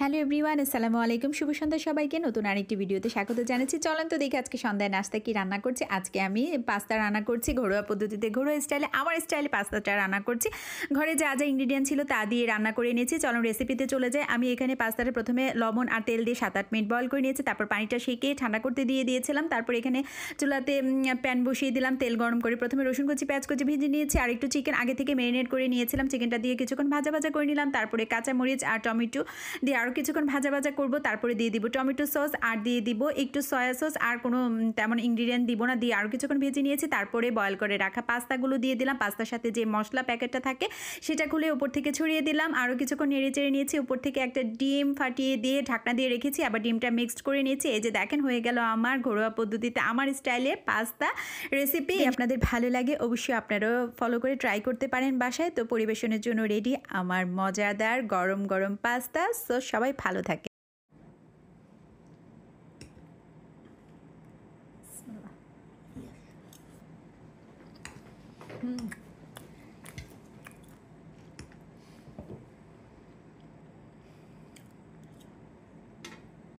Hello everyone, আসসালামু আলাইকুম। শুভ সন্ধ্যা সবাইকে। নতুন আরেকটি ভিডিওতে স্বাগত জানাচ্ছি। চলেন তো দেখি আজকে সন্ধ্যায় নাস্তা কি রান্না করছি। আজকে আমি পাস্তা রান্না করছি ঘরোয়া পদ্ধতিতে, ঘরোয়া স্টাইলে, আমার স্টাইলে পাস্তাটা রান্না করছি। ঘরে যা যা ইনগ্রিডিয়েন্ট ছিল তা দিয়ে রান্না করে নিয়েছি। চলুন রেসিপিতে চলে যাই। আমি এখানে পাস্তাটা প্রথমে লবণ আর তেল দিয়ে 7-8 মিনিট বয়েল করে নিয়েছি। তারপর পানিটা সেকে ঠান্ডা করতে দিয়েছিলাম। তারপর এখানে চুলাতে প্যান বসিয়ে দিলাম, তেল গরম করে প্রথমে রসুন কুচি, পেঁয়াজ কুচি ভেজে নিয়েছি। আর একটু চিকেন আগে থেকে ম্যারিনেট করে নিয়েছিলাম। চিকেনটা দিয়ে কিছুক্ষণ ভাজা করে নিলাম। তারপরে কাঁচামরিচ আর টমেটো দিয়ে আরও কিছুক্ষণ ভাজা করব। তারপরে দিয়ে দিব টমেটো সস আর দিয়ে দিব একটু সয়া সস, আর কোনো তেমন ইনগ্রিডিয়েন্ট দিব না। দিয়ে আরও কিছুক্ষণ ভেজে নিয়েছি। তারপরে বয়েল করে রাখা পাস্তাগুলো দিয়ে দিলাম। পাস্তার সাথে যে মশলা প্যাকেটটা থাকে সেটা খুলে উপর থেকে ছড়িয়ে দিলাম। আরও কিছুক্ষণ নেড়ে চেড়ে নিয়েছি। উপর থেকে একটা ডিম ফাটিয়ে দিয়ে ঢাকনা দিয়ে রেখেছি। আবার ডিমটা মিক্সড করে নিয়েছি। এই যে দেখেন, হয়ে গেল আমার ঘরোয়া পদ্ধতিতে আমার স্টাইলে পাস্তা রেসিপি। আপনাদের ভালো লাগে অবশ্যই আপনারাও ফলো করে ট্রাই করতে পারেন বাসায়। তো পরিবেশনের জন্য রেডি আমার মজাদার গরম গরম পাস্তা। সো সবাই ভালো থাকে।